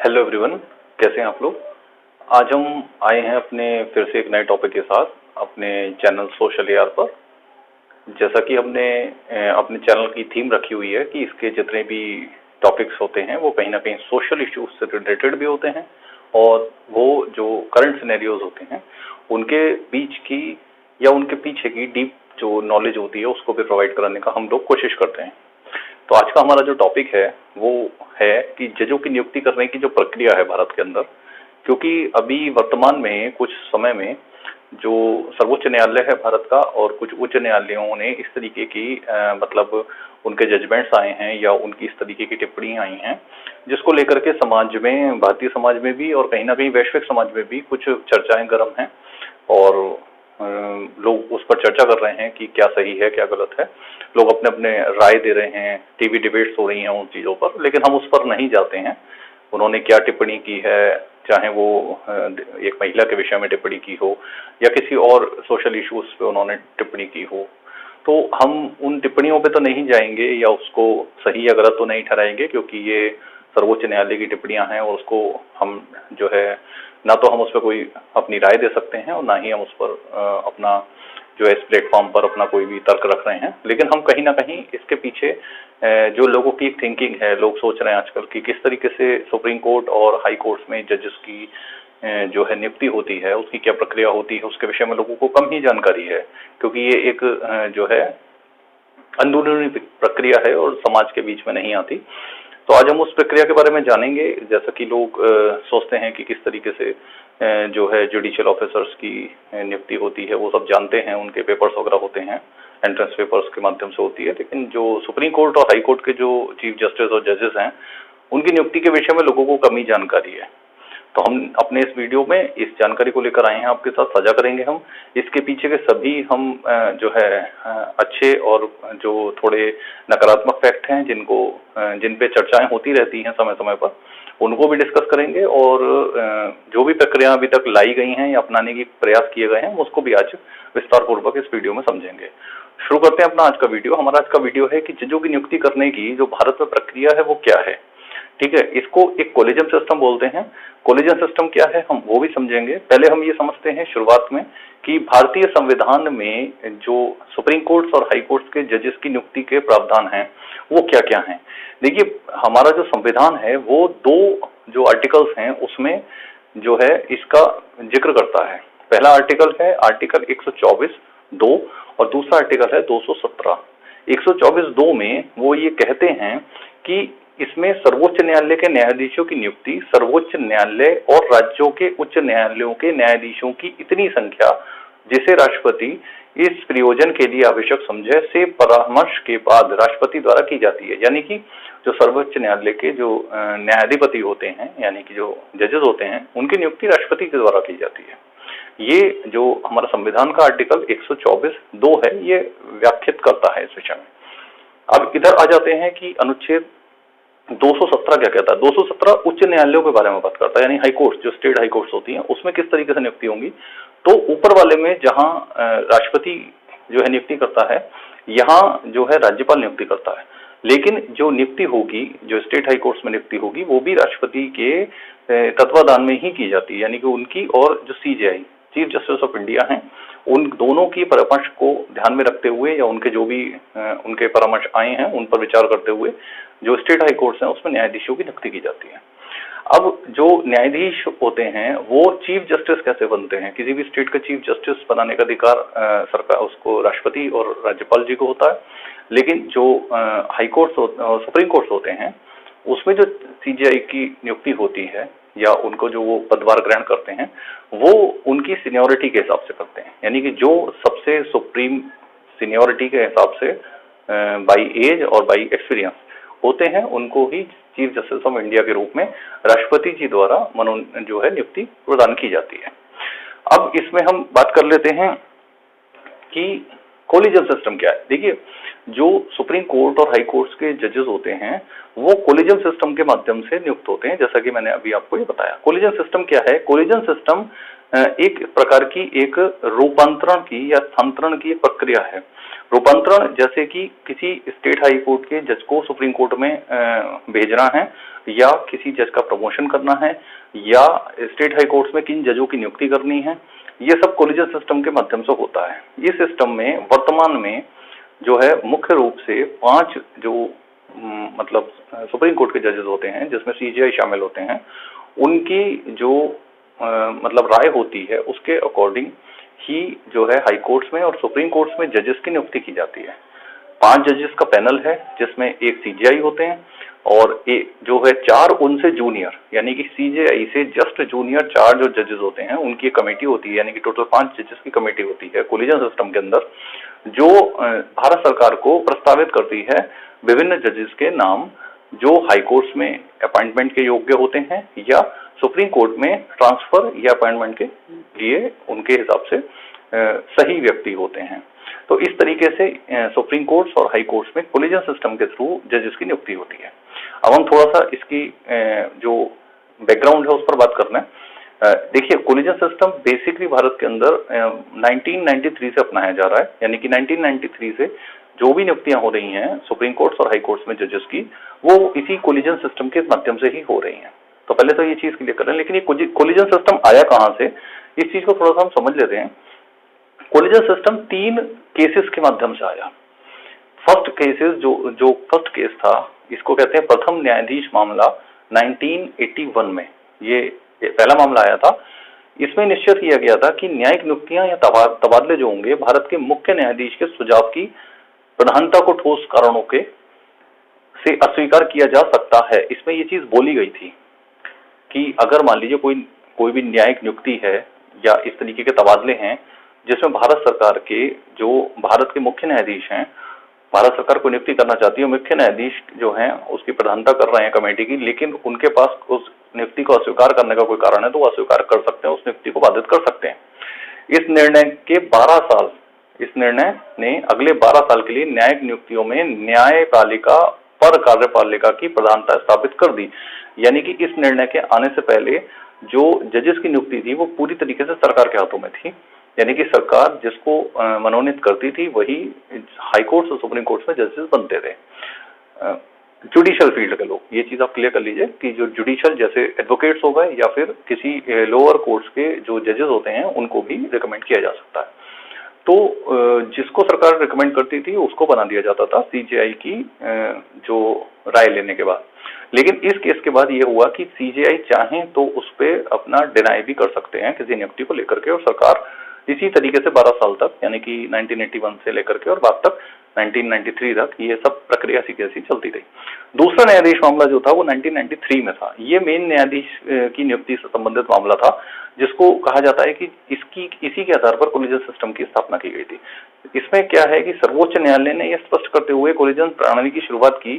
Hello everyone, कैसे हैं आप लोग। आज हम आए हैं अपने फिर से एक नए टॉपिक के साथ अपने चैनल सोशल एआर पर। जैसा कि हमने अपने चैनल की थीम रखी हुई है कि इसके जितने भी टॉपिक्स होते हैं वो कहीं ना कहीं सोशल इश्यूज से रिलेटेड भी होते हैं और वो जो करंट सिनेरियोज होते हैं उनके बीच की या उनके पीछे की डीप जो नॉलेज होती है उसको भी प्रोवाइड कराने का हम लोग कोशिश करते हैं। तो आज का हमारा जो टॉपिक है वो है कि जजों की नियुक्ति करने की जो प्रक्रिया है भारत के अंदर, क्योंकि अभी वर्तमान में कुछ समय में जो सर्वोच्च न्यायालय है भारत का और कुछ उच्च न्यायालयों ने इस तरीके की मतलब उनके जजमेंट्स आए हैं या उनकी इस तरीके की टिप्पणियां आई हैं जिसको लेकर के समाज में, भारतीय समाज में भी और कहीं ना कहीं वैश्विक समाज में भी कुछ चर्चाएं गर्म हैं और लोग उस पर चर्चा कर रहे हैं कि क्या सही है क्या गलत है। लोग अपने अपने राय दे रहे हैं, टीवी डिबेट्स हो रही हैं उन चीज़ों पर, लेकिन हम उस पर नहीं जाते हैं। उन्होंने क्या टिप्पणी की है, चाहे वो एक महिला के विषय में टिप्पणी की हो या किसी और सोशल इश्यूज पे उन्होंने टिप्पणी की हो, तो हम उन टिप्पणियों पे तो नहीं जाएंगे या उसको सही या गलत तो नहीं ठहराएंगे, क्योंकि ये सर्वोच्च न्यायालय की टिप्पणियां हैं और उसको हम जो है ना तो हम उस पर कोई अपनी राय दे सकते हैं और ना ही हम उस पर अपना जो है इस प्लेटफॉर्म पर अपना कोई भी तर्क रख रहे हैं। लेकिन हम कहीं ना कहीं इसके पीछे जो लोगों की थिंकिंग है, लोग सोच रहे हैं आजकल कि किस तरीके से सुप्रीम कोर्ट और हाई कोर्ट में जजेस की जो है नियुक्ति होती है, उसकी क्या प्रक्रिया होती है, उसके विषय में लोगों को कम ही जानकारी है, क्योंकि ये एक जो है अंदरूनी प्रक्रिया है और समाज के बीच में नहीं आती। तो आज हम उस प्रक्रिया के बारे में जानेंगे। जैसा कि लोग सोचते हैं कि किस तरीके से जो है जुडिशियल ऑफिसर्स की नियुक्ति होती है, वो सब जानते हैं, उनके पेपर्स वगैरह होते हैं, एंट्रेंस पेपर्स के माध्यम से होती है। लेकिन जो सुप्रीम कोर्ट और हाई कोर्ट के जो चीफ जस्टिस और जजेस हैं, उनकी नियुक्ति के विषय में लोगों को कम ही जानकारी है। तो हम अपने इस वीडियो में इस जानकारी को लेकर आए हैं, आपके साथ साझा करेंगे हम इसके पीछे के सभी हम जो है अच्छे और जो थोड़े नकारात्मक फैक्ट हैं जिन पे चर्चाएं होती रहती हैं समय समय पर, उनको भी डिस्कस करेंगे और जो भी प्रक्रिया अभी तक लाई गई हैं या अपनाने की प्रयास किए गए हैं उसको भी आज विस्तार पूर्वक इस वीडियो में समझेंगे। शुरू करते हैं अपना आज का वीडियो। हमारा आज का वीडियो है कि जजों की नियुक्ति करने की जो भारत में प्रक्रिया है वो क्या है। ठीक है, इसको एक कोलेजियम सिस्टम बोलते हैं। कोलेजियम सिस्टम क्या है हम वो भी समझेंगे। पहले हम ये समझते हैं शुरुआत में कि भारतीय संविधान में जो सुप्रीम कोर्ट और हाई कोर्ट के जजेस की नियुक्ति के प्रावधान हैं वो क्या क्या हैं। देखिए, हमारा जो संविधान है वो दो जो आर्टिकल्स हैं उसमें जो है इसका जिक्र करता है। पहला आर्टिकल है आर्टिकल 124(2) और दूसरा आर्टिकल है 217। 124(2) में वो ये कहते हैं कि इसमें सर्वोच्च न्यायालय के न्यायाधीशों की नियुक्ति सर्वोच्च न्यायालय और राज्यों के उच्च न्यायालयों के न्यायाधीशों की इतनी संख्या जिसे राष्ट्रपति इस प्रयोजन के लिए आवश्यक समझे से परामर्श के बाद राष्ट्रपति द्वारा की जाती है। यानी कि जो सर्वोच्च न्यायालय के जो न्यायाधिपति होते हैं, यानी कि जो जजेस होते हैं, उनकी नियुक्ति राष्ट्रपति के द्वारा की जाती है। ये जो हमारा संविधान का आर्टिकल 124(2) है ये व्याख्यात करता है इस विषय में। अब इधर आ जाते हैं कि अनुच्छेद 217 क्या कहता है। 217 उच्च न्यायालयों के बारे में बात करता है, यानी हाई कोर्ट, जो स्टेट हाई कोर्ट्स होती हैं उसमें किस तरीके से नियुक्ति होंगी। तो ऊपर वाले में जहां राष्ट्रपति जो है नियुक्ति करता है, यहाँ जो है राज्यपाल नियुक्ति करता है। लेकिन जो नियुक्ति होगी, जो स्टेट हाई कोर्ट्स में नियुक्ति होगी, वो भी राष्ट्रपति के तत्वाधान में ही की जाती है। यानी कि उनकी और जो CJI, chief justice of India हैं, उन दोनों की परामर्श को ध्यान में रखते हुए या उनके जो भी उनके परामर्श आए हैं उन पर विचार करते हुए जो स्टेट हाई कोर्ट्स हैं उसमें न्यायाधीशों की नियुक्ति की जाती है। अब जो न्यायाधीश होते हैं वो चीफ जस्टिस कैसे बनते हैं। किसी भी स्टेट का चीफ जस्टिस बनाने का अधिकार सरकार उसको राष्ट्रपति और राज्यपाल जी को होता है। लेकिन जो हाई कोर्ट्स सुप्रीम कोर्ट्स होते हैं उसमें जो सीजेआई की नियुक्ति होती है या उनको जो वो पदभार ग्रहण करते हैं वो उनकी सीनियोरिटी के हिसाब से करते हैं। यानी कि जो सबसे सुप्रीम सीनियोरिटी के हिसाब से बाई एज और बाई एक्सपीरियंस होते हैं उनको ही चीफ जस्टिस ऑफ इंडिया के रूप में राष्ट्रपति जी द्वारा जो है नियुक्ति प्रदान की जाती है। अब इसमें हम बात कर लेते हैं कि कोलिजियम सिस्टम क्या है। देखिए, जो सुप्रीम कोर्ट और हाई कोर्ट्स के जजेस होते हैं वो कोलिजियम सिस्टम के माध्यम से नियुक्त होते हैं, जैसा कि मैंने अभी आपको ये बताया। कोलिजियम सिस्टम क्या है। कोलिजियम सिस्टम एक प्रकार की एक रूपांतरण की या स्थानांतरण की प्रक्रिया है। रूपांतरण जैसे कि किसी स्टेट हाई कोर्ट के जज को सुप्रीम कोर्ट में भेजना है, या किसी जज का प्रमोशन करना है, या स्टेट हाई कोर्ट्स में किन जजों की नियुक्ति करनी है, ये सब कोलिजियन सिस्टम के माध्यम से होता है। इस सिस्टम में वर्तमान में जो है मुख्य रूप से 5 जो मतलब सुप्रीम कोर्ट के जजेस होते हैं, जिसमें सीजेआई शामिल होते हैं, उनकी जो मतलब राय होती है उसके अकॉर्डिंग ही जो है हाई कोर्ट्स में और सुप्रीम कोर्ट्स में जजेस की नियुक्ति की जाती है। 5 जजेस का पैनल है, जिसमें एक सीजेआई होते हैं और एक जो है 4 उनसे जूनियर, यानी कि सीजेआई से जस्ट जूनियर 4 जो जजेस होते हैं उनकी कमेटी होती है, यानी कि टोटल 5 जजेस की कमेटी होती है कोलिजन सिस्टम के अंदर, जो भारत सरकार को प्रस्तावित करती है विभिन्न जजेस के नाम, जो हाई कोर्ट्स में अपॉइंटमेंट के योग्य होते हैं या सुप्रीम कोर्ट में ट्रांसफर या अपॉइंटमेंट के लिए उनके हिसाब से सही व्यक्ति होते हैं। तो इस तरीके से सुप्रीम कोर्ट्स और हाई कोर्ट्स में कोलिजन सिस्टम के थ्रू जजेस की नियुक्ति होती है। अब हम थोड़ा सा इसकी जो बैकग्राउंड है उस पर बात करना है। देखिए, कोलिजन सिस्टम बेसिकली भारत के अंदर 1993 से अपनाया जा रहा है, यानी कि 1993 से जो भी नियुक्तियां हो रही हैं सुप्रीम कोर्ट्स और हाई कोर्ट्स में जजेस की, वो इसी कोलिजन सिस्टम के माध्यम से ही हो रही हैं। तो पहले तो ये चीज क्लियर करें, लेकिन ये कोलिजन सिस्टम आया कहां से, इस चीज को थोड़ा सा हम समझ लेते हैं। कोलिजन सिस्टम 3 केसेस के माध्यम से आया। फर्स्ट केसेस जो फर्स्ट केस था, इसको कहते हैं प्रथम न्यायाधीश मामला 1981 में, ये पहला मामला आया था। इसमें निश्चित किया गया था कि न्यायिक नियुक्तियां या तबादले जो होंगे भारत के मुख्य न्यायाधीश के सुझाव की प्रधानता को ठोस कारणों के से अस्वीकार किया जा सकता है। इसमें ये चीज बोली गई थी कि अगर मान लीजिए कोई भी न्यायिक नियुक्ति है या इस तरीके के तबादले हैं जिसमें भारत सरकार के जो भारत के मुख्य न्यायाधीश हैं, भारत सरकार को नियुक्ति करना चाहती है, मुख्य न्यायाधीश जो हैं उसकी प्रधानता कर रहे हैं कमेटी की, लेकिन उनके पास उस नियुक्ति को अस्वीकार करने का कोई कारण है तो वो अस्वीकार कर सकते हैं, उस नियुक्ति को बाधित कर सकते हैं। इस निर्णय के 12 साल, इस निर्णय ने अगले 12 साल के लिए न्यायिक नियुक्तियों में न्यायपालिका पर कार्यपालिका की प्रधानता स्थापित कर दी। यानी कि इस निर्णय के आने से पहले जो जजेस की नियुक्ति थी वो पूरी तरीके से सरकार के हाथों में थी, यानी कि सरकार जिसको मनोनीत करती थी वही हाई कोर्ट्स और सुप्रीम कोर्ट्स में जजेस बनते थे। जुडिशियल फील्ड के लोग, ये चीज आप क्लियर कर लीजिए कि जो जुडिशियल जैसे एडवोकेट्स हो गए या फिर किसी लोअर कोर्ट्स के जो जजेस होते हैं उनको भी रिकमेंड किया जा सकता है। तो जिसको सरकार रिकमेंड करती थी उसको बना दिया जाता था सीजेआई की जो राय लेने के बाद। लेकिन इस केस के बाद ये हुआ कि सीजेआई चाहें तो उस पर अपना डिनाई भी कर सकते हैं किसी नियुक्ति को लेकर के, और सरकार इसी तरीके से 12 साल तक, यानी कि 1981 से लेकर के और बाद तक 1993 तक ये सब प्रक्रिया ऐसी चलती रही। दूसरा न्यायाधीश मामला जो था वो 1993 में था। ये मेन न्यायाधीश की नियुक्ति से संबंधित मामला था, जिसको कहा जाता है कि इसी के आधार पर कोलिजन सिस्टम की स्थापना की गई थी। इसमें क्या है कि सर्वोच्च न्यायालय ने यह स्पष्ट करते हुए कोलिजन प्रणाली की शुरुआत की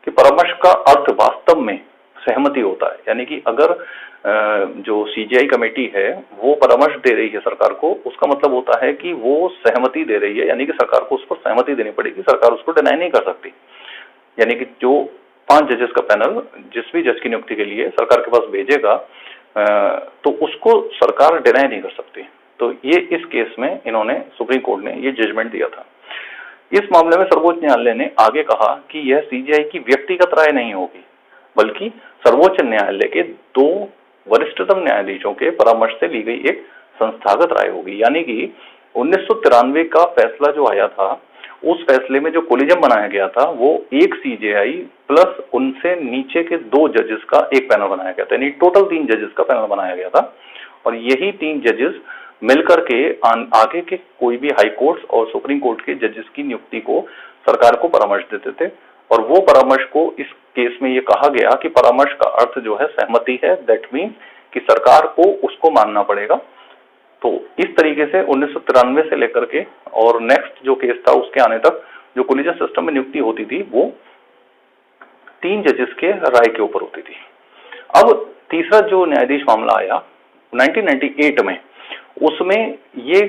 कि परामर्श का अर्थ वास्तव में सहमति होता है, यानी कि अगर जो सीजीआई कमेटी है वो परामर्श दे रही है सरकार को, उसका मतलब होता है कि वो सहमति दे रही है, यानी कि सरकार को उस पर सहमति देनी पड़ेगी, सरकार उसको डिनाई नहीं कर सकती। यानी कि जो 5 जजेस का पैनल जिस भी जज की नियुक्ति के लिए सरकार के पास भेजेगा तो उसको सरकार डिनाई नहीं कर सकती। तो ये इस केस में इन्होंने, सुप्रीम कोर्ट ने ये जजमेंट दिया था। इस मामले में सर्वोच्च न्यायालय ने आगे कहा कि यह सीजीआई की व्यक्तिगत राय नहीं होगी, बल्कि सर्वोच्च न्यायालय के 2 वरिष्ठतम न्यायाधीशों के परामर्श से ली गई एक संस्थागत राय होगी। यानी कि 1993 का फैसला जो आया था, उस फैसले में जो कोलिजन बनाया गया था वो एक सीजेआई प्लस उनसे नीचे के 2 जजेस का एक पैनल बनाया गया था, यानी टोटल 3 जजेस का पैनल बनाया गया था। और यही 3 जजेस मिलकर के आगे के कोई भी हाई कोर्ट्स और सुप्रीम कोर्ट के जजेस की नियुक्ति को सरकार को परामर्श देते थे। और वो परामर्श को इस केस में ये कहा गया कि परामर्श का अर्थ जो है सहमति है, दैट मीन्स कि सरकार को उसको मानना पड़ेगा। तो इस तरीके से 1993 से लेकर के और नेक्स्ट जो केस था उसके आने तक जो कोलिजन सिस्टम में नियुक्ति होती थी वो 3 जजेस के राय के ऊपर होती थी। अब तीसरा जो न्यायाधीश मामला आया 1998 में, उसमें ये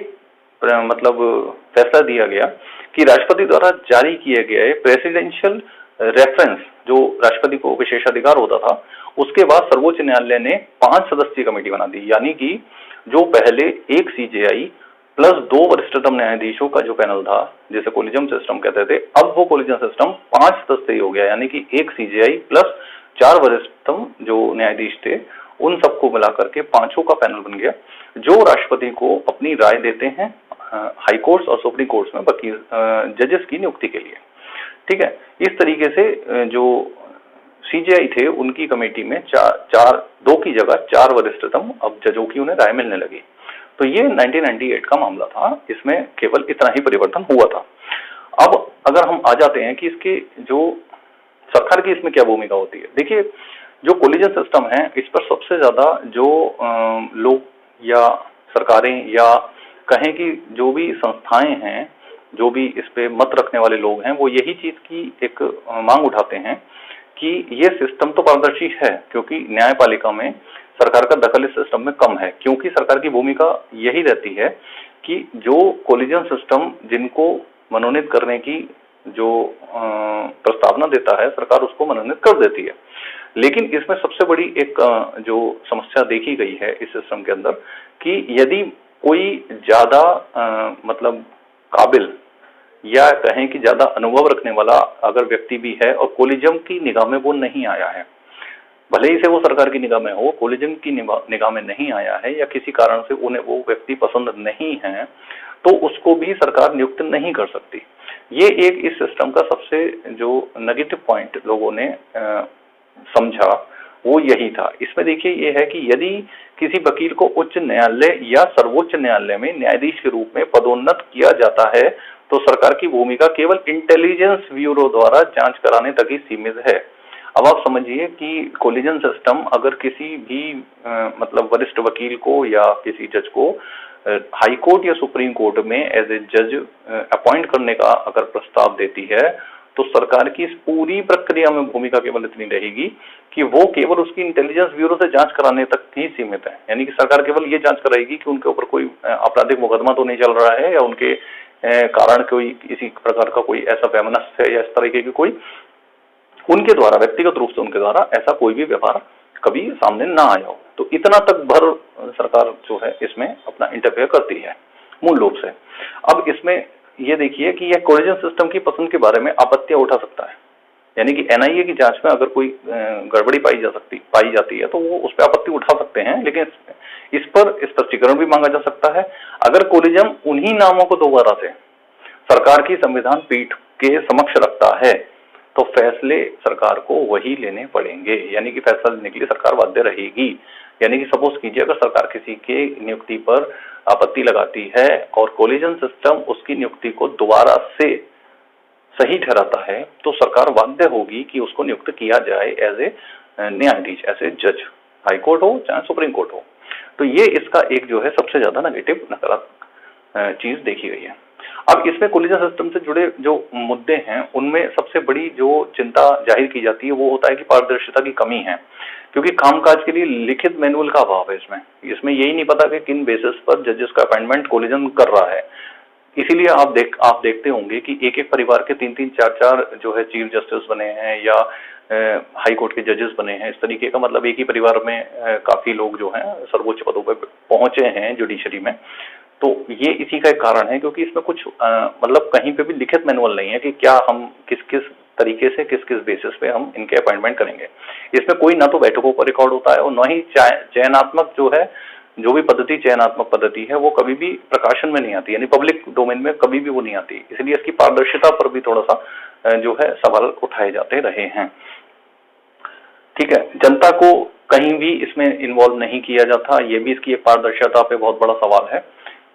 मतलब फैसला दिया गया कि राष्ट्रपति द्वारा जारी किए गए प्रेसिडेंशियल रेफरेंस, जो राष्ट्रपति को विशेषाधिकार होता था, उसके बाद सर्वोच्च न्यायालय ने 5 सदस्यीय कमेटी बना दी। यानी कि जो पहले एक सीजेआई प्लस 2 वरिष्ठतम न्यायाधीशों का जो पैनल था, जिसे कोलिजियम सिस्टम कहते थे, अब वो कोलिजियम सिस्टम 5 सदस्यीय हो गया, यानी कि 1 सीजेआई प्लस 4 वरिष्ठतम जो न्यायाधीश थे, उन सबको मिलाकर के 5 का पैनल बन गया, जो राष्ट्रपति को अपनी राय देते हैं हाई कोर्ट्स और सुप्रीम कोर्ट्स में वकील जजेस की नियुक्ति के लिए। ठीक है, इस तरीके से जो सीजेआई थे उनकी कमेटी में 2 की जगह 4 वरिष्ठतम अब जजों की उन्हें राय मिलने लगी। तो ये 1998 का मामला था, इसमें केवल इतना ही परिवर्तन हुआ था। अब अगर हम आ जाते हैं कि इसके जो सरकार की इसमें क्या भूमिका होती है, देखिए जो कोलिजन सिस्टम है इस पर सबसे ज्यादा जो लोग या सरकारें या कहें कि जो भी संस्थाएं हैं, जो भी इस पे मत रखने वाले लोग हैं, वो यही चीज की एक मांग उठाते हैं कि ये सिस्टम तो पारदर्शी है, क्योंकि न्यायपालिका में सरकार का दखल इस सिस्टम में कम है, क्योंकि सरकार की भूमिका यही रहती है कि जो कोलिजन सिस्टम जिनको मनोनीत करने की जो प्रस्तावना देता है, सरकार उसको मनोनीत कर देती है। लेकिन इसमें सबसे बड़ी एक जो समस्या देखी गई है इस सिस्टम के अंदर कि यदि कोई ज्यादा मतलब काबिल या कहें कि ज्यादा अनुभव रखने वाला अगर व्यक्ति भी है और कोलिजियम की निगाह में वो नहीं आया है, भले ही से वो सरकार की निगाह में हो, कोलिजियम की निगाह में नहीं आया है या किसी कारण से उन्हें वो व्यक्ति पसंद नहीं है, तो उसको भी सरकार नियुक्त नहीं कर सकती। ये एक इस सिस्टम का सबसे जो नेगेटिव पॉइंट लोगों ने समझा वो यही था। इसमें देखिए ये है कि यदि किसी वकील को उच्च न्यायालय या सर्वोच्च न्यायालय में न्यायाधीश के रूप में पदोन्नत किया जाता है, तो सरकार की भूमिका केवल इंटेलिजेंस ब्यूरो द्वारा जांच कराने तक ही सीमित है। अब आप समझिए कि कोलिजन सिस्टम अगर किसी भी मतलब वरिष्ठ वकील को या किसी जज को हाई कोर्ट या सुप्रीम कोर्ट में एज ए जज अपॉइंट करने का अगर प्रस्ताव देती है, तो सरकार की इस पूरी प्रक्रिया में भूमिका केवल इतनी रहेगी कि वो केवल उसकी इंटेलिजेंस ब्यूरो से जांच कराने तक ही सीमित है। यानी कि सरकार केवल ये जांच कराएगी कि उनके ऊपर कोई आपराधिक मुकदमा तो नहीं चल रहा है या उनके कारण कोई किसी प्रकार का कोई ऐसा वैमनस्य है या इस तरीके की कोई उनके द्वारा व्यक्तिगत रूप से उनके द्वारा ऐसा कोई भी व्यवहार कभी सामने ना आया हो। तो इतना तक भर सरकार जो है इसमें अपना इंटरफेयर करती है मूल रूप से। अब इसमें ये देखिए कि यह कोलिजन सिस्टम की पसंद के बारे में आपत्तियां उठा सकता है, यानी कि एनआईए की जांच में अगर कोई गड़बड़ी पाई जाती है तो वो उस पर आपत्ति उठा सकते हैं, लेकिन इस पर स्पष्टीकरण भी मांगा जा सकता है। अगर कोलिजन उन्हीं नामों को दोबारा से सरकार की संविधान पीठ के समक्ष रखता है तो फैसले सरकार को वही लेने पड़ेंगे, यानी कि फैसला लेने के लिए सरकार बाध्य रहेगी। यानी कि सपोज कीजिए अगर सरकार किसी के नियुक्ति पर आपत्ति लगाती है और कोलिजन सिस्टम उसकी नियुक्ति को दोबारा से सही ठहराता है, तो सरकार बाध्य होगी कि उसको नियुक्त किया जाए एज ए न्यायाधीश, एज ए जज, हाई कोर्ट हो चाहे सुप्रीम कोर्ट हो। तो ये इसका एक जो है सबसे ज्यादा नेगेटिव नकारात्मक चीज देखी गई है। अब इसमें कोलिजन सिस्टम से जुड़े जो मुद्दे हैं उनमें सबसे बड़ी जो चिंता जाहिर की जाती है वो होता है कि पारदर्शिता की कमी है, क्योंकि कामकाज के लिए लिखित मैनुअल का अभाव है। इसमें यही नहीं पता कि किन बेसिस पर जजेस का अपॉइंटमेंट कोलिजन कर रहा है। इसीलिए आप देखते होंगे कि एक एक परिवार के 3-3, 4-4 जो है चीफ जस्टिस बने हैं या हाई कोर्ट के जजेस बने हैं। इस तरीके का मतलब एक ही परिवार में काफी लोग जो हैं सर्वोच्च पदों पर पहुंचे हैं जुडिशरी में। तो ये इसी का एक कारण है, क्योंकि इसमें कुछ मतलब कहीं पे भी लिखित मैनुअल नहीं है कि क्या हम किस किस तरीके से किस किस बेसिस पे हम इनके अपॉइंटमेंट करेंगे। इसमें कोई ना तो बैठकों पर रिकॉर्ड होता है और न ही चयनात्मक जो भी पद्धति चयनात्मक पद्धति है वो कभी भी प्रकाशन में नहीं आती, यानी पब्लिक डोमेन में कभी भी वो नहीं आती। इसलिए इसकी पारदर्शिता पर भी थोड़ा सा जो है सवाल उठाए जाते रहे हैं। ठीक है, जनता को कहीं भी इसमें इन्वॉल्व नहीं किया जाता, ये भी इसकी पारदर्शिता पे बहुत बड़ा सवाल है।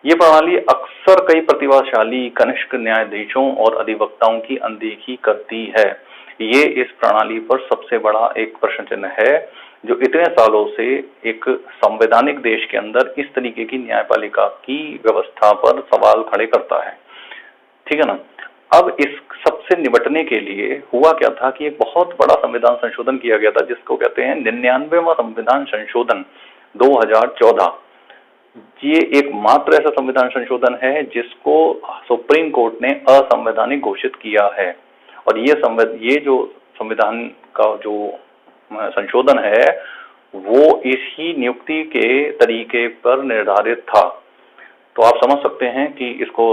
ये प्रणाली अक्सर कई प्रतिभाशाली कनिष्ठ न्यायाधीशों और अधिवक्ताओं की अनदेखी करती है। ये इस प्रणाली पर सबसे बड़ा एक प्रश्न चिन्ह है जो इतने सालों से एक संवैधानिक देश के अंदर इस तरीके की न्यायपालिका की व्यवस्था पर सवाल खड़े करता है। ठीक है ना। अब इस सबसे निपटने के लिए हुआ क्या था कि एक बहुत बड़ा संविधान संशोधन किया गया था जिसको कहते हैं 99वां संविधान संशोधन 2014। ये एक मात्र ऐसा संविधान संशोधन है जिसको सुप्रीम कोर्ट ने असंवैधानिक घोषित किया है। और ये जो संविधान का जो संशोधन है वो इसी नियुक्ति के तरीके पर निर्धारित था। तो आप समझ सकते हैं कि इसको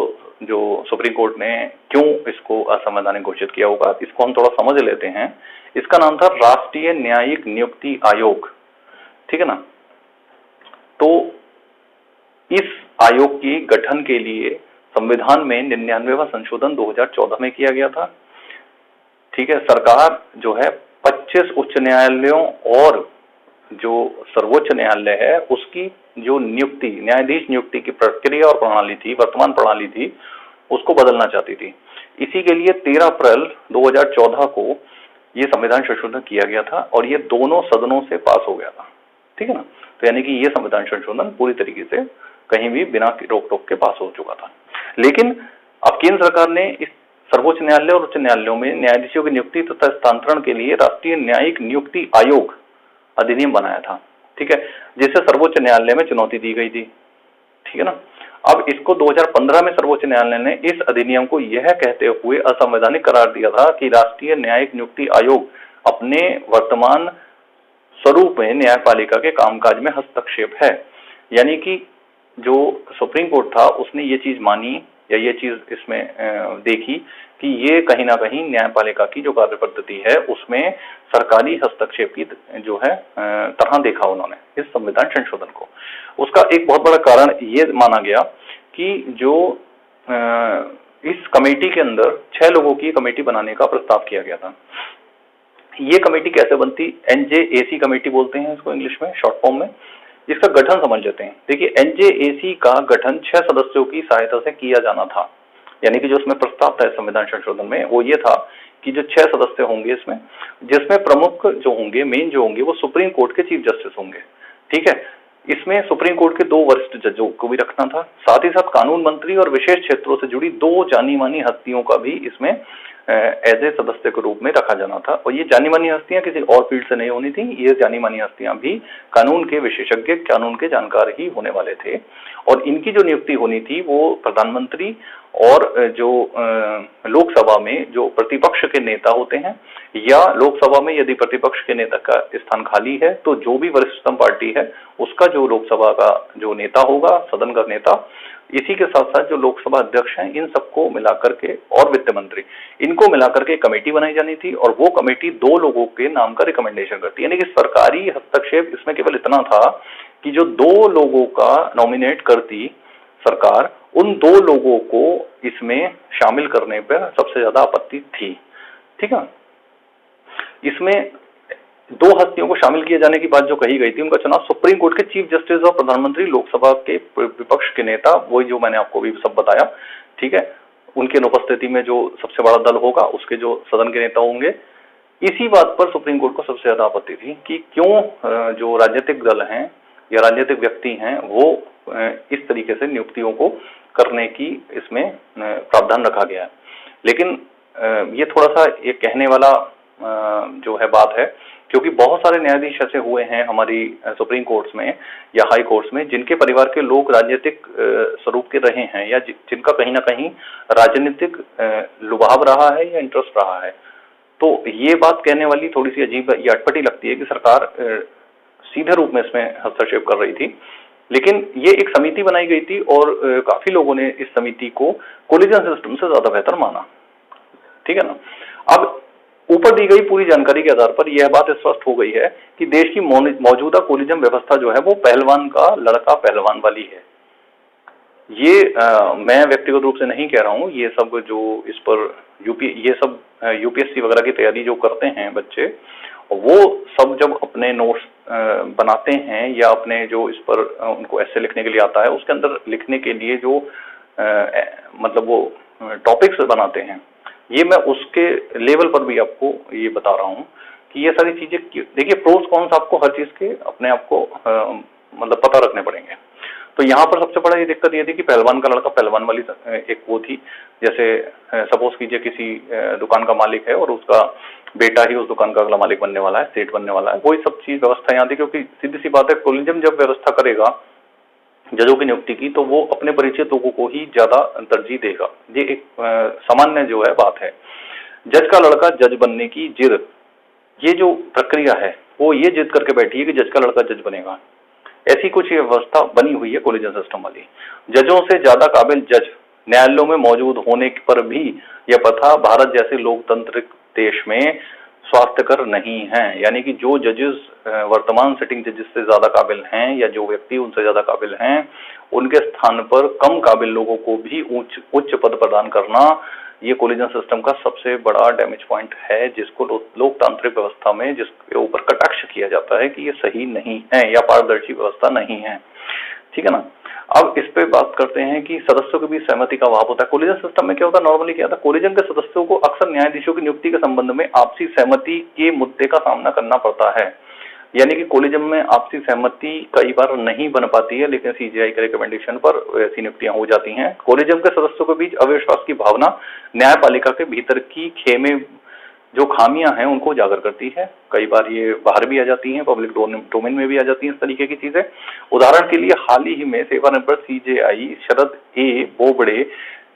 जो सुप्रीम कोर्ट ने क्यों इसको असंवैधानिक घोषित किया होगा। इसको हम थोड़ा समझ लेते हैं। इसका नाम था राष्ट्रीय न्यायिक नियुक्ति आयोग, ठीक है ना। तो इस आयोग की गठन के लिए संविधान में 99वां संशोधन 2014 में किया गया था, ठीक है। सरकार जो है 25 उच्च न्यायालयों और जो सर्वोच्च न्यायालय है उसकी जो नियुक्ति, न्यायाधीश नियुक्ति की प्रक्रिया और प्रणाली थी, वर्तमान प्रणाली थी, उसको बदलना चाहती थी। इसी के लिए 13 अप्रैल 2014 को ये संविधान संशोधन किया गया था और ये दोनों सदनों से पास हो गया था, ठीक है ना। तो यानी कि ये संविधान संशोधन पूरी तरीके से कहीं भी बिना रोक टोक के पास हो चुका था। लेकिन अब केंद्र सरकार ने इस सर्वोच्च न्यायालय और उच्च न्यायालयों में न्यायाधीशों की नियुक्ति तथा स्थानांतरण के लिए राष्ट्रीय न्यायिक नियुक्ति आयोग अधिनियम बनाया था, ठीक है, जिसे सर्वोच्च न्यायालय में चुनौती दी गई थी, ठीक है ना। अब इसको 2015 में सर्वोच्च न्यायालय ने इस अधिनियम को यह कहते हुए असंवैधानिक करार दिया था कि राष्ट्रीय न्यायिक नियुक्ति आयोग अपने वर्तमान स्वरूप में न्यायपालिका के कामकाज में हस्तक्षेप है। यानी कि जो सुप्रीम कोर्ट था उसने ये चीज मानी या ये चीज इसमें देखी कि ये कहीं ना कहीं न्यायपालिका की जो कार्य पद्धति है उसमें सरकारी हस्तक्षेप की जो है तरह देखा उन्होंने इस संविधान संशोधन को। उसका एक बहुत बड़ा कारण ये माना गया कि जो इस कमेटी के अंदर 6 लोगों की कमेटी बनाने का प्रस्ताव किया गया था। ये कमेटी कैसे बनती, NJAC कमेटी बोलते हैं इसको इंग्लिश में, शॉर्ट फॉर्म में। इसका गठन समझ लेते हैं। देखिए, NJAC का गठन 6 सदस्यों की सहायता से किया जाना था। यानी कि जो उसमें प्रस्ताव था संविधान संशोधन में वो ये था कि जो 6 सदस्य होंगे इसमें, जिसमें प्रमुख जो होंगे, मेन जो होंगे, वो सुप्रीम कोर्ट के चीफ जस्टिस होंगे, ठीक है। इसमें सुप्रीम कोर्ट के 2 वरिष्ठ जजों को भी रखना था। साथ ही साथ कानून मंत्री और विशेष क्षेत्रों से जुड़ी 2 जानी मानी हस्तियों का भी इसमें एज ए सदस्य के रूप में रखा जाना था। और ये जानी मानी हस्तियां किसी और फील्ड से नहीं होनी थी, ये जानी मानी हस्तियां भी कानून के विशेषज्ञ, कानून के जानकार ही होने वाले थे। और इनकी जो नियुक्ति होनी थी वो प्रधानमंत्री और जो लोकसभा में जो प्रतिपक्ष के नेता होते हैं, या लोकसभा में यदि प्रतिपक्ष के नेता का स्थान खाली है तो जो भी वरिष्ठतम पार्टी है उसका जो लोकसभा का जो नेता होगा, सदन का नेता, इसी के साथ साथ जो लोकसभा अध्यक्ष हैं, इन सबको मिलाकर के, और वित्त मंत्री, इनको मिलाकर के कमेटी बनाई जानी थी। और वो कमेटी 2 लोगों के नाम का रिकमेंडेशन करती है। यानी कि सरकारी हस्तक्षेप इसमें केवल इतना था कि जो 2 लोगों का नॉमिनेट करती सरकार, उन 2 लोगों को इसमें शामिल करने पर सबसे ज्यादा आपत्ति थी, ठीक है। इसमें 2 हस्तियों को शामिल किए जाने की बात जो कही गई थी, उनका चुनाव सुप्रीम कोर्ट के चीफ जस्टिस और प्रधानमंत्री, लोकसभा के विपक्ष के नेता, वही जो मैंने आपको भी सब बताया, ठीक है, उनके अनुपस्थिति में जो सबसे बड़ा दल होगा उसके जो सदन के नेता होंगे। इसी बात पर सुप्रीम कोर्ट को सबसे ज्यादा आपत्ति थी कि क्यों जो राजनीतिक दल हैं या राजनीतिक व्यक्ति हैं वो इस तरीके से नियुक्तियों को करने की इसमें प्रावधान रखा गया है। लेकिन ये थोड़ा सा ये कहने वाला जो है बात है, क्योंकि बहुत सारे न्यायाधीश ऐसे हुए हैं हमारी सुप्रीम कोर्ट्स में या हाई कोर्ट्स में जिनके परिवार के लोग राजनीतिक स्वरूप के रहे हैं या जिनका कहीं ना कहीं राजनीतिक लुभाव रहा है या इंटरेस्ट रहा है। तो ये बात कहने वाली थोड़ी सी अजीब या अटपटी लगती है कि सरकार सीधे रूप में इसमें हस्तक्षेप कर रही थी। लेकिन ये एक समिति बनाई गई थी और काफी लोगों ने इस समिति को कोलिजन सिस्टम से ज्यादा बेहतर माना, ठीक है ना। अब ऊपर दी गई पूरी जानकारी के आधार पर यह बात स्पष्ट हो गई है कि देश की मौजूदा कोलिजम व्यवस्था जो है वो पहलवान का लड़का पहलवान वाली है। ये मैं व्यक्तिगत रूप से नहीं कह रहा हूँ, ये सब जो इस पर ये सब यूपीएससी वगैरह की तैयारी जो करते हैं बच्चे, वो सब जब अपने नोट्स बनाते हैं या अपने जो इस पर उनको ऐसे लिखने के लिए आता है उसके अंदर लिखने के लिए जो मतलब वो टॉपिक्स बनाते हैं, ये मैं उसके लेवल पर भी आपको ये बता रहा हूँ कि ये सारी चीजें, देखिए प्रोस कॉन्स आपको हर चीज के अपने आप को मतलब पता रखने पड़ेंगे। तो यहाँ पर सबसे बड़ा ये दिक्कत ये थी कि पहलवान का लड़का पहलवान वाली एक वो थी। जैसे सपोज कीजिए किसी दुकान का मालिक है और उसका बेटा ही उस दुकान का अगला मालिक बनने वाला है, सेठ बनने वाला है, वही सब चीज व्यवस्था यहाँ थी। क्योंकि सीधी सी बात है, कोलिजम जब व्यवस्था करेगा जजों की नियुक्ति की तो वो अपने परिचित लोगों को ही ज्यादा तरजीह देगा। ये एक सामान्य जो है बात है। जज का लड़का जज बनने की जिद, ये जो प्रक्रिया है वो ये जिद करके बैठी है कि जज का लड़का जज बनेगा। ऐसी कुछ ये व्यवस्था बनी हुई है कोलिजन सिस्टम वाली। जजों से ज्यादा काबिल जज न्यायालयों में मौजूद होने पर भी यह प्रथा भारत जैसे लोकतांत्रिक देश में स्वास्थ्यकर नहीं है। यानी कि जो जजेस वर्तमान सिटिंग जजेस से ज्यादा काबिल हैं या जो व्यक्ति उनसे ज्यादा काबिल हैं, उनके स्थान पर कम काबिल लोगों को भी उच्च पद प्रदान करना, ये कोलिजन सिस्टम का सबसे बड़ा डैमेज पॉइंट है, जिसको लोकतांत्रिक व्यवस्था में जिसके ऊपर कटाक्ष किया जाता है कि ये सही नहीं है या पारदर्शी व्यवस्था नहीं है। ठीक है ना। अब इस पे बात करते हैं कि सदस्यों के बीच सहमति का अभाव होता है। कोलिजन सिस्टम में क्या होता है, नॉर्मली क्या होता है, कोलिजन के सदस्यों को अक्सर न्यायाधीशों की नियुक्ति के संबंध में आपसी सहमति के मुद्दे का सामना करना पड़ता है। यानी कि कोलिजन में आपसी सहमति कई बार नहीं बन पाती है, लेकिन सीजेआई के रिकमेंडेशन पर ऐसी नियुक्तियां हो जाती हैं। कोलिजन के सदस्यों के बीच अविश्वास की भावना न्यायपालिका के भीतर की खेमे जो खामियां हैं उनको उजागर करती है। कई बार ये बाहर भी आ जाती हैं, पब्लिक डोमेन में भी आ जाती हैं इस तरीके की चीजें। उदाहरण के लिए हाल ही में सेवानिवृत्त सीजेआई शरद ए बोबड़े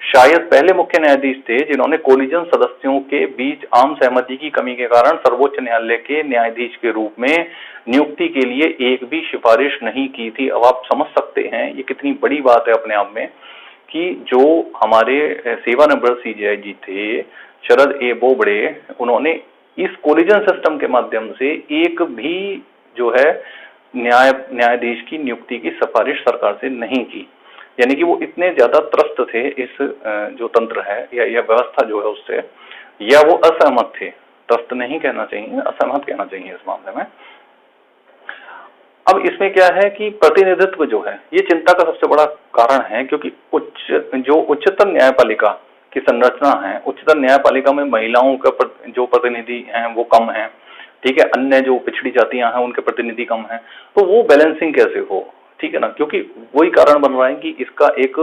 शायद पहले मुख्य न्यायाधीश थे जिन्होंने कोलिजन सदस्यों के बीच आम सहमति की कमी के कारण सर्वोच्च न्यायालय के न्यायाधीश के रूप में नियुक्ति के लिए एक भी सिफारिश नहीं की थी। अब आप समझ सकते हैं ये कितनी बड़ी बात है अपने आप में कि जो हमारे सेवानिवृत्त सीजेआई जी थे शरद ए बोबड़े, उन्होंने इस कोलिजन सिस्टम के माध्यम से एक भी जो है न्यायाधीश की नियुक्ति की सिफारिश सरकार से नहीं की। यानी कि वो इतने ज्यादा त्रस्त थे इस जो तंत्र है या व्यवस्था जो है उससे, या वो असहमत थे, त्रस्त नहीं कहना चाहिए, असहमत कहना चाहिए इस मामले में। अब इसमें क्या है कि प्रतिनिधित्व जो है ये चिंता का सबसे बड़ा कारण है, क्योंकि उच्चतम न्यायपालिका की संरचना है, उच्चतम न्यायपालिका में महिलाओं का जो प्रतिनिधि हैं वो कम है, ठीक है, अन्य जो पिछड़ी जातियां हैं उनके प्रतिनिधि कम हैं, तो वो बैलेंसिंग कैसे हो, ठीक है ना, क्योंकि वही कारण बन रहा है कि इसका एक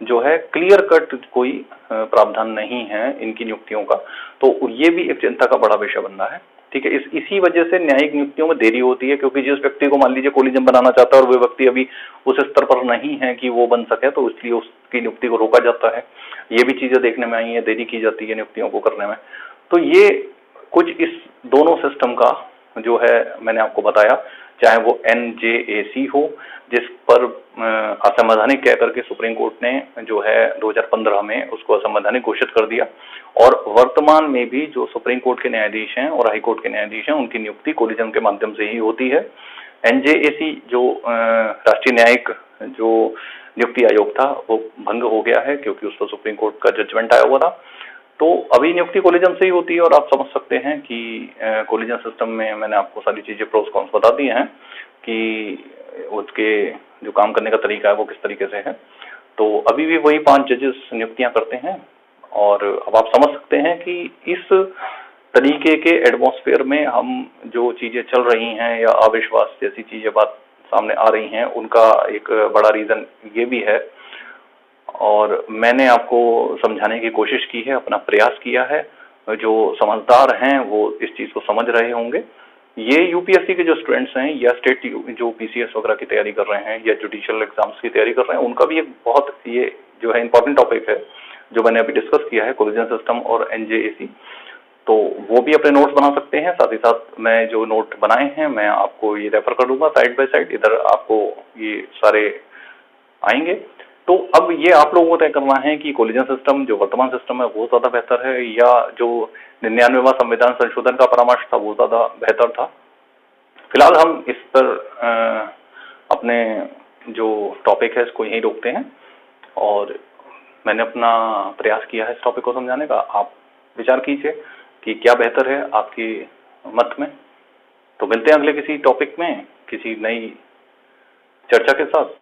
जो है क्लियर कट कोई प्रावधान नहीं है इनकी नियुक्तियों का, तो ये भी एक चिंता का बड़ा विषय बन रहा है। ठीक है, इसी वजह से न्यायिक नियुक्तियों में देरी होती है, क्योंकि जिस व्यक्ति को मान लीजिए कोलिजन बनाना चाहता है और वो व्यक्ति अभी उस स्तर पर नहीं है कि वो बन सके, तो इसलिए उसकी नियुक्ति को रोका जाता है। ये भी चीजें देखने में आई है, देरी की जाती है नियुक्तियों को करने में। तो ये कुछ इस दोनों सिस्टम का जो है मैंने आपको बताया, चाहे वो NJAC हो जिस पर असंवैधानिक कह करके सुप्रीम कोर्ट ने जो है 2015 में उसको असंवैधानिक घोषित कर दिया, और वर्तमान में भी जो सुप्रीम कोर्ट के न्यायाधीश हैं और हाई कोर्ट के न्यायाधीश हैं उनकी नियुक्ति कोलिजन के माध्यम से ही होती है। NJAC जो राष्ट्रीय न्यायिक जो नियुक्ति आयोग था वो भंग हो गया है, क्योंकि उस पर सुप्रीम कोर्ट का जजमेंट आया हुआ था। तो अभी नियुक्ति कोलिजन से ही होती है, और आप समझ सकते हैं कि कोलिजन सिस्टम में मैंने आपको सारी चीजें प्रोस कॉन्स बता दी हैं कि उसके जो काम करने का तरीका है वो किस तरीके से है। तो अभी भी वही 5 जजेस नियुक्तियां करते हैं, और अब आप समझ सकते हैं कि इस तरीके के एटमॉस्फेयर में हम जो चीजें चल रही हैं या अविश्वास जैसी चीजें बात सामने आ रही हैं, उनका एक बड़ा रीजन ये भी है, और मैंने आपको समझाने की कोशिश की है, अपना प्रयास किया है। जो समझदार हैं वो इस चीज को समझ रहे होंगे। ये यूपीएससी के जो स्टूडेंट्स हैं या स्टेट जो पीसीएस वगैरह की तैयारी कर रहे हैं या जुडिशियल एग्जाम्स की तैयारी कर रहे हैं, उनका भी एक बहुत ये जो है इंपॉर्टेंट टॉपिक है जो मैंने अभी डिस्कस किया है, कोलिजन सिस्टम और NJAC। तो वो भी अपने नोट्स बना सकते हैं, साथ ही साथ मैं जो नोट बनाए हैं मैं आपको ये रेफर कर दूंगा साइड बाय साइड, इधर आपको ये सारे आएंगे। तो अब ये आप लोगों को तय करना है कि कोलिजन सिस्टम जो वर्तमान सिस्टम है वो ज्यादा बेहतर है या जो 99वां संविधान संशोधन का परामर्श था वो ज्यादा बेहतर था। फिलहाल हम इस पर अपने जो टॉपिक है इसको यहीं रोकते हैं, और मैंने अपना प्रयास किया है इस टॉपिक को समझाने का। आप विचार कीजिए कि क्या बेहतर है आपकी मत में। तो मिलते हैं अगले किसी टॉपिक में किसी नई चर्चा के साथ।